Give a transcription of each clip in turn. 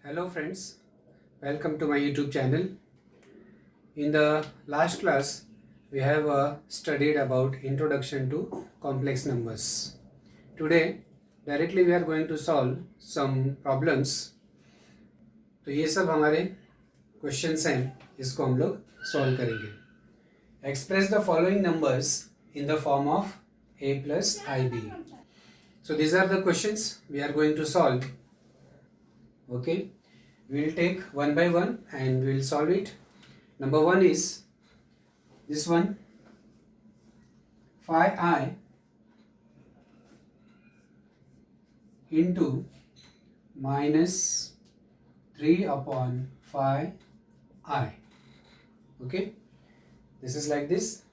Hello friends, welcome to my YouTube channel. In the last class, we have studied about introduction to complex numbers. Today, directly we are going to solve some problems. तो ये सब हमारे questions हैं, इसको हम लोग solve करेंगे. Express the following numbers in the form of a plus ib. So these are the questions we are going to solve. Okay. We will take one by one and we will solve it. Number one is this one, phi I into minus 3 upon phi I. Okay, this is like this.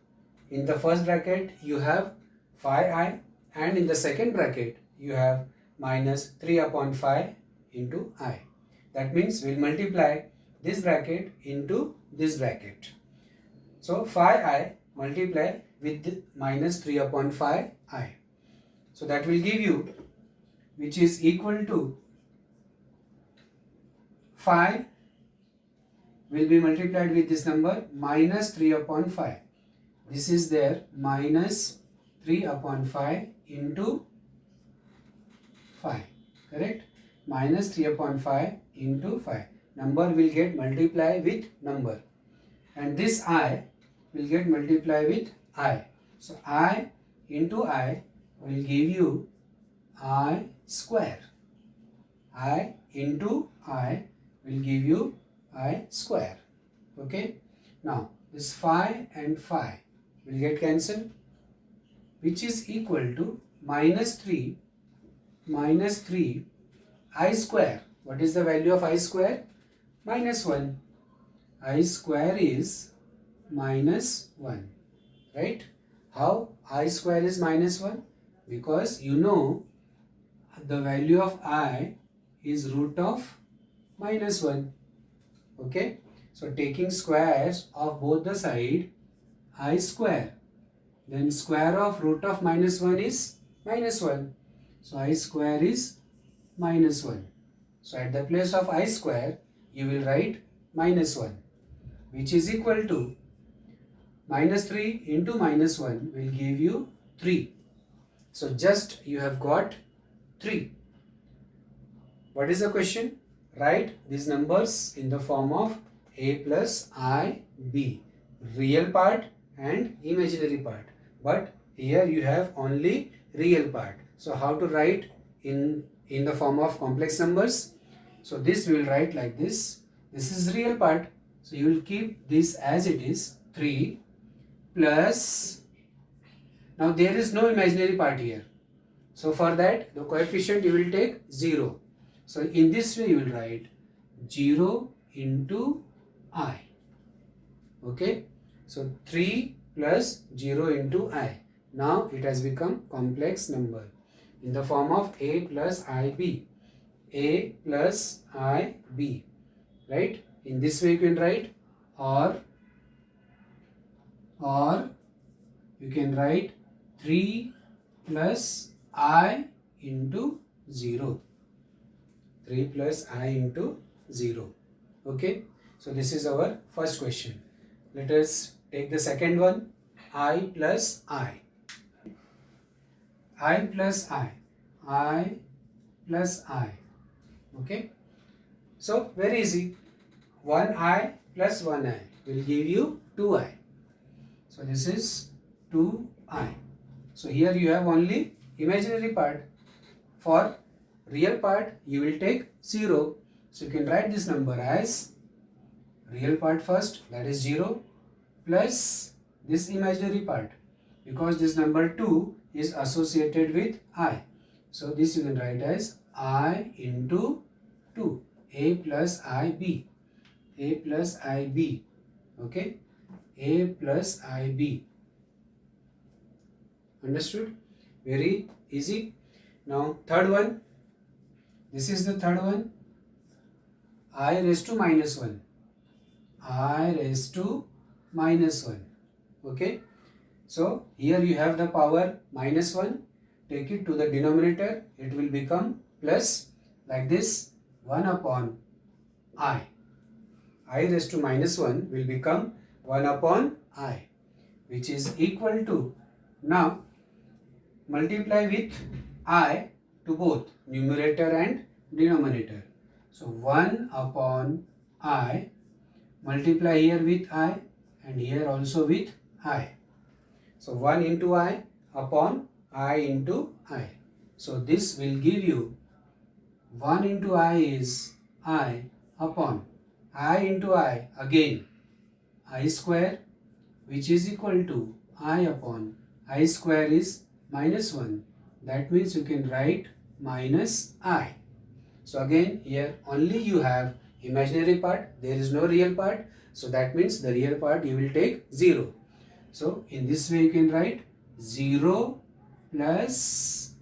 In the first bracket you have phi I, and in the second bracket you have minus 3 upon phi into I. That means we'll multiply this bracket into this bracket. So phi I multiply with minus 3 upon phi I. So that will give you, which is equal to phi will be multiplied with this number minus 3 upon phi. This is there, minus 3 upon phi into phi. Correct? Minus 3 upon phi into phi. Number will get multiplied with number. And this I will get multiplied with I. So I into I will give you I square. I into I will give you I square. Okay. Now this phi and phi will get cancelled, which is equal to minus 3 I square. What is the value of I square? Minus 1. I square is minus 1. Right? How I square is minus 1? Because you know the value of I is root of minus 1. Okay? So taking squares of both the side, I square. Then square of root of minus 1 is minus 1. So I square is minus 1. So at the place of I square, you will write minus 1, which is equal to minus 3 into minus 1 will give you 3. So just you have got 3. What is the question? Write these numbers in the form of a plus ib, real part and imaginary part. But here you have only real part. So how to write in the form of complex numbers? So this we will write like this. This is real part. So you will keep this as it is, 3 plus, now there is no imaginary part here. So for that the coefficient you will take 0. So in this way you will write 0 into I. Okay. So 3 plus 0 into I. Now it has become complex number in the form of a plus ib. A plus ib. Right? In this way you can write, or you can write 3 plus I into 0. 3 plus I into 0. Okay. So this is our first question. Let us take the second one. I plus I. I plus I. I plus I. Okay. So very easy. 1I plus 1I will give you 2I. So this is 2I. So here you have only imaginary part. For real part you will take 0. So you can write this number as real part first, that is 0, plus this imaginary part, because this number 2 is associated with I. So this you can write as I into 2. A plus IB. A plus IB. Okay. A plus IB. Understood? Very easy. Now third one. This is the third one. I raised to minus 1. I raised to minus 1. Okay. So here you have the power minus 1. Take it to the denominator. It will become plus, like this, 1 upon I. I raised to minus 1 will become 1 upon I, which is equal to, now multiply with I to both numerator and denominator. So 1 upon I, multiply here with I and here also with I. So 1 into I upon I into I. So this will give you 1 into I is I upon I into I, again I square, which is equal to I upon I square is minus 1. That means you can write minus I. So again here only you have imaginary part, there is no real part. So that means the real part you will take 0. So in this way you can write 0 plus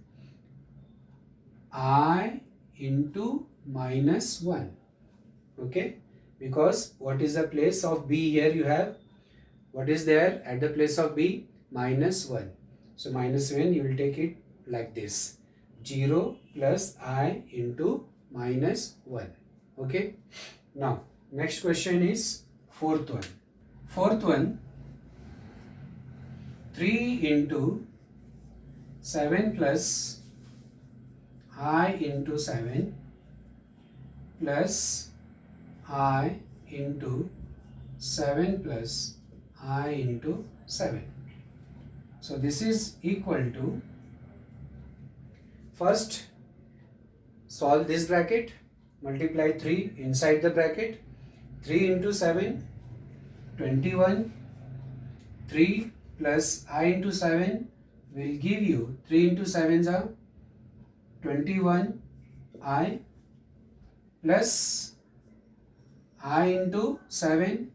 I into minus 1. Okay, because what is the place of B here? You have, what is there at the place of B? Minus 1. So minus 1 you will take it like this, 0 plus I into minus 1. Okay, now next question is fourth one. Fourth one, 3 into 7 plus I into 7 plus I into 7 plus I into 7. So this is equal to, first solve this bracket, multiply 3 inside the bracket, 3 into 7, 21, 3 plus I into 7 will give you, 3 into 7 are 21 I plus I into 7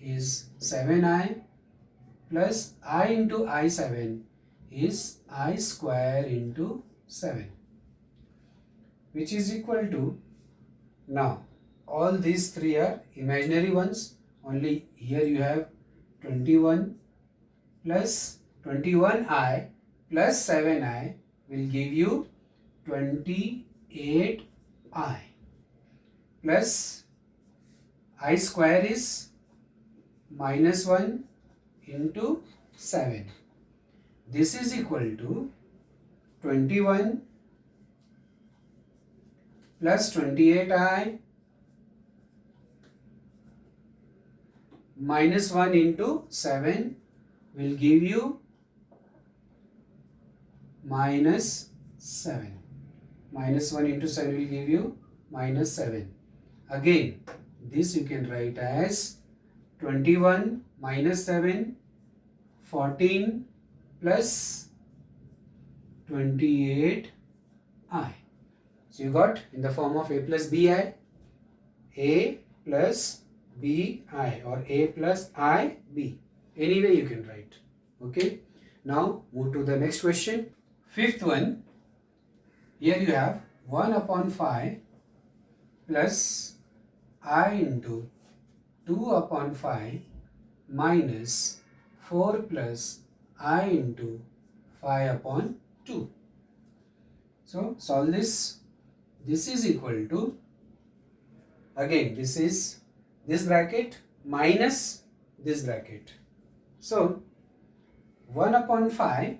is 7I plus I into I7 is I square into 7, which is equal to, now all these three are imaginary ones, only here you have 21 plus 21I plus 7I will give you 28I plus I square is minus 1 into 7. This is equal to 21 plus 28I minus 1 into 7 will give you minus 7. Minus 1 into 7 will give you minus 7. Again, this you can write as 21 minus 7, 14 plus 28I. So you got in the form of A plus BI, A plus BI or A plus IB. Any way you can write. Okay. Now move to the next question. Fifth one. Here you have 1 upon 5 plus I into 2 upon 5 minus 4 plus I into 5 upon 2. So solve this. This is equal to, again this is this bracket minus this bracket. So 1 upon 5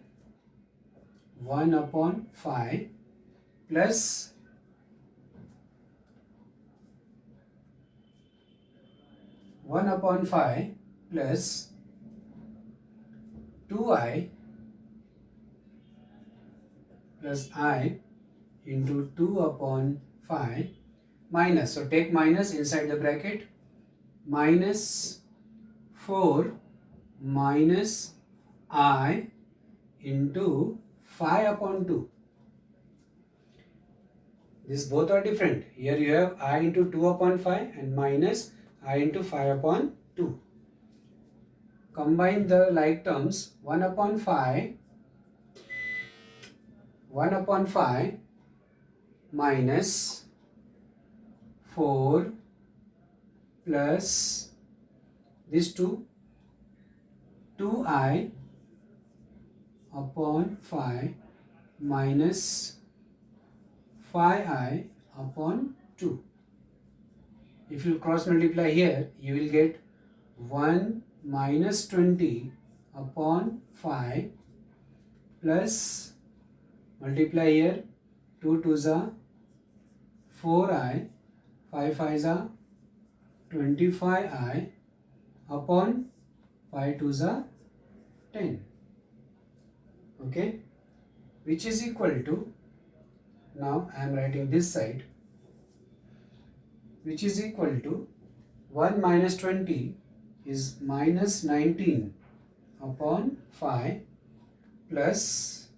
plus 1 upon 5 plus 2I plus I into 2 upon 5 minus, so take minus inside the bracket, minus 4 minus I into 5 upon 2. These both are different. Here you have I into 2 upon 5 and minus I into 5 upon 2. Combine the like terms, 1 upon 5 minus 4 plus this 2I upon 5 minus 5I upon 2. if you cross multiply here, you will get 1 minus 20 upon 5 plus multiply here 2 2s are 4i, 5 5s are 25i upon 5 2s are 10. Okay, which is equal to, now I am writing this side, which is equal to 1 minus 20 is minus 19 upon 5 plus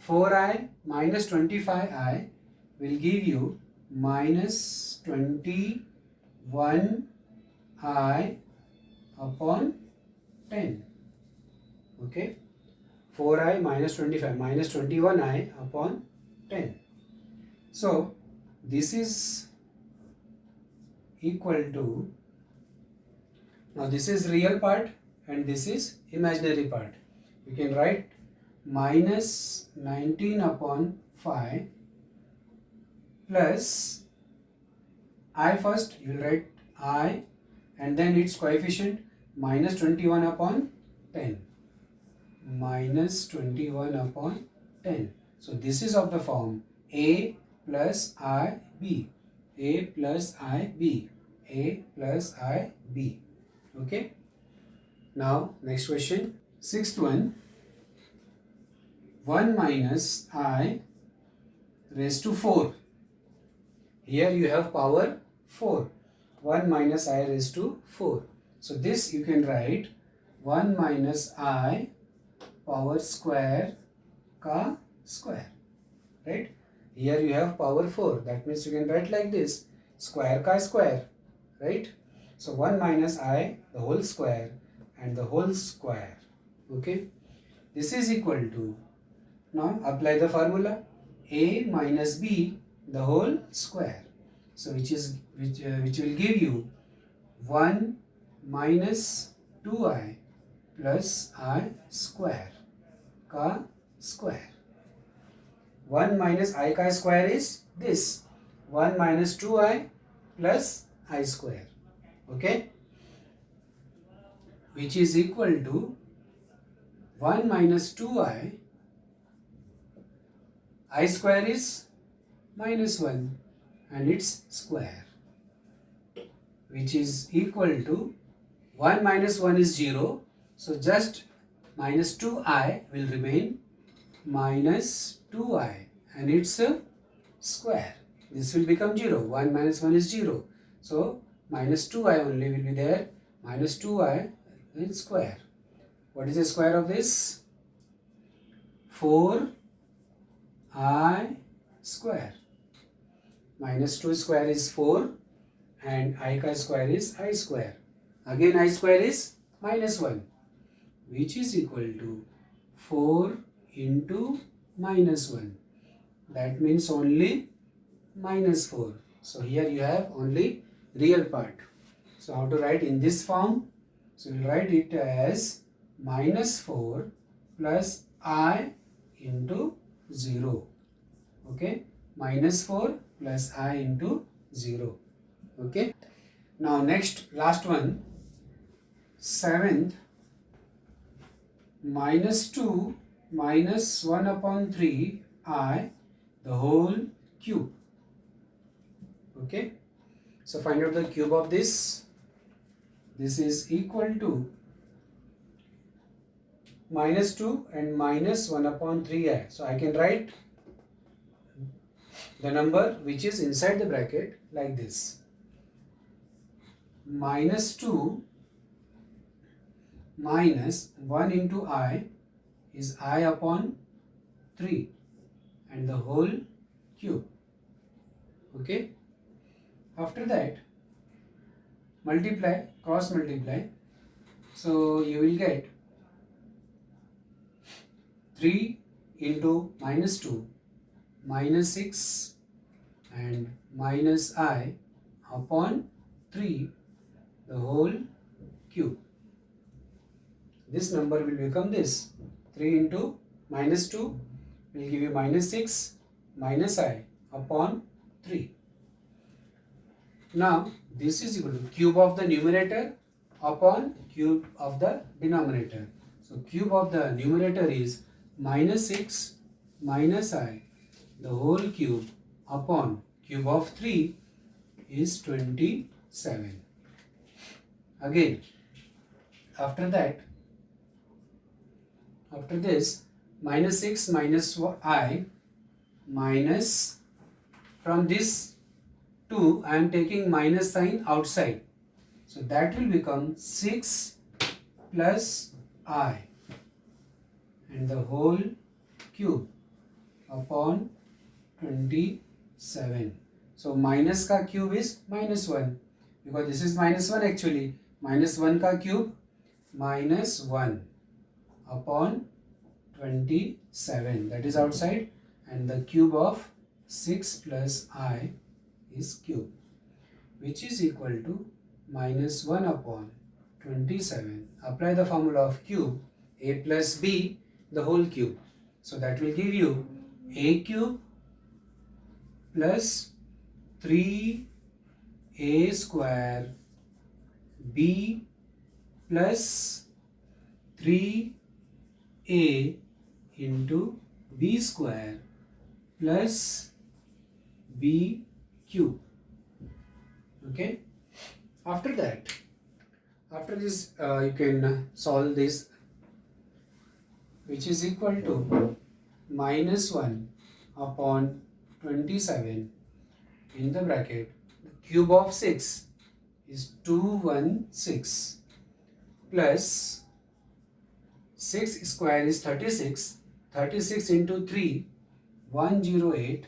4i minus 25i will give you minus 21i upon 10. Okay, 4i minus 25 minus 21i upon 10. So this is equal to, now this is real part and this is imaginary part. You can write minus 19 upon 5 plus I, first you will write I and then its coefficient minus 21 upon 10. Minus 21 upon 10. So this is of the form A plus IB. A plus IB. A plus IB. Okay. Now next question. Sixth one. 1 minus I raised to 4. Here you have power 4. 1 minus I raised to 4. So this you can write 1 minus I power square ka square. Right? Here you have power 4. That means you can write like this. Square ka square. Right? So 1 minus I the whole square and the whole square. Okay? This is equal to, now apply the formula, A minus B the whole square. So which will give you 1 minus 2i plus I square ka square. 1 minus I ka square is this, 1 minus 2i plus I square. Okay, which is equal to 1 minus 2i, I square is minus 1 and its square, which is equal to 1 minus 1 is 0. So just minus 2i will remain, minus 2i and its square. This will become 0. 1 minus 1 is 0. So minus 2i only will be there. Minus 2i in square. What is the square of this? 4i square. Minus 2 square is 4 and I ka square is I square. Again I square is minus 1, which is equal to 4 into minus 1. That means only minus 4. So here you have only real part. So how to write in this form? So we will write it as minus 4 plus I into 0. Okay, minus 4 plus I into 0. Okay, now next, last one, 7th, minus 2 minus 1 upon 3 I the whole cube. Okay, so find out the cube of this. This is equal to minus 2 and minus 1 upon 3i. So I can write the number which is inside the bracket like this. Minus 2 minus 1 into I is I upon 3 and the whole cube. Okay. After that, multiply, cross multiply. So you will get 3 into minus 2, minus 6 and minus I upon 3 the whole cube. This number will become this. 3 into minus 2 will give you minus 6 minus I upon 3. Now this is equal to cube of the numerator upon cube of the denominator. So cube of the numerator is minus 6 minus I, the whole cube, upon cube of 3 is 27. Again, after this, minus 6 minus I, minus, from this 2 I am taking minus sign outside, so that will become 6 plus I and the whole cube upon 27. So minus का cube is minus 1, because this is minus 1 actually. Minus 1 का cube minus 1 upon 27, that is outside, and the cube of 6 plus I is cube, which is equal to minus 1 upon 27. Apply the formula of cube, a plus b, the whole cube. So that will give you a cube plus 3a square b plus 3a into b square plus b cube. Okay. After this you can solve this, which is equal to minus 1 upon 27 in the bracket. The cube of 6 is 216 plus 6 square is 36. 36 into 3, 108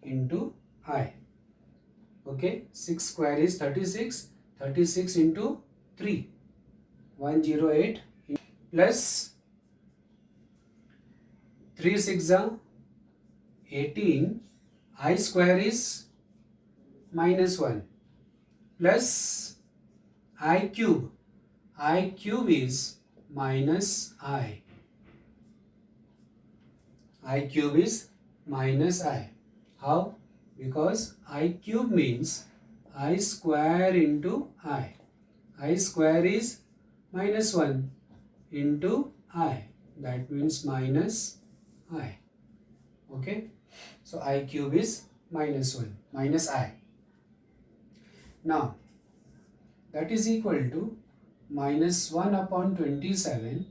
into I. Okay, 6 square is 36. 36 into 3, 108 plus 3 6 are 18. I square is minus 1 plus I cube. I cube is minus I. I cube is minus I. How? Because I cube means I square into I. I square is minus 1 into I. That means minus I. Okay. So I cube is minus 1, minus I. Now that is equal to minus 1 upon 27,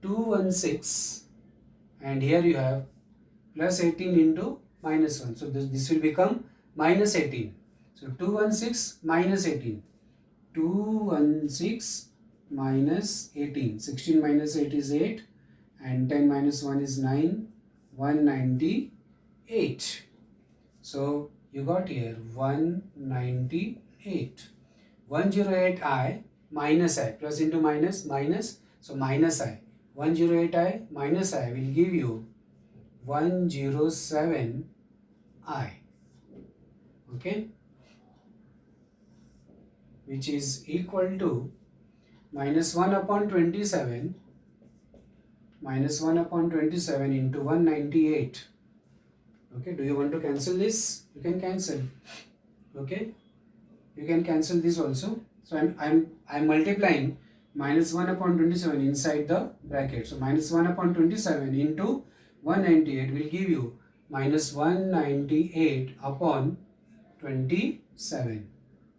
216, and here you have plus 18 into minus 1. So this will become minus 18. So 216 minus 18. 216 minus 18. 16 minus 8 is 8 and 10 minus 1 is 9. 198. So you got here 198. 108I minus I, plus into minus, minus, so minus I. 108I minus I will give you 107I. Okay, which is equal to minus 1 upon 27, minus 1 upon 27 into 198. Okay, do you want to cancel this? You can cancel. Okay, you can cancel this also. So I'm multiplying minus 1 upon 27 inside the bracket. So minus 1 upon 27 into 198 will give you minus 198 upon 27,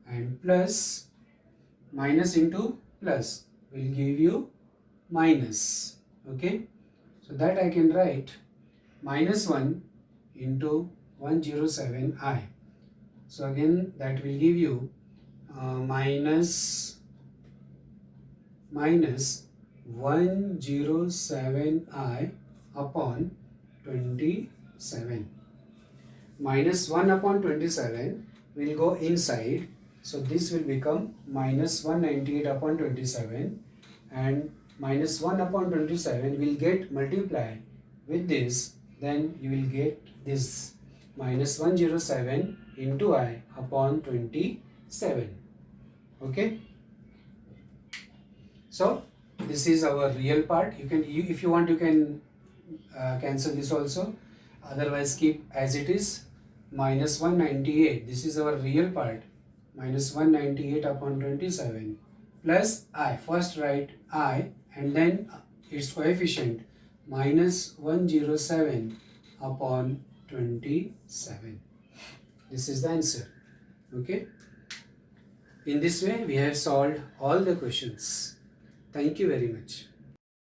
and plus minus into plus will give you minus. Okay, so that I can write minus 1 into 107I. So again that will give you minus 107I upon 27. Minus 1 upon 27 will go inside. So this will become minus 198 upon 27, and minus 1 upon 27 will get multiplied with this. Then you will get this minus 107 into I upon 27. Okay. So this is our real part. If you want, you can cancel this also. Otherwise keep as it is. minus 198, this is our real part, minus 198 upon 27 plus I, first write I and then its coefficient minus 107 upon 27. This is the answer. Okay. In this way we have solved all the questions. Thank you very much.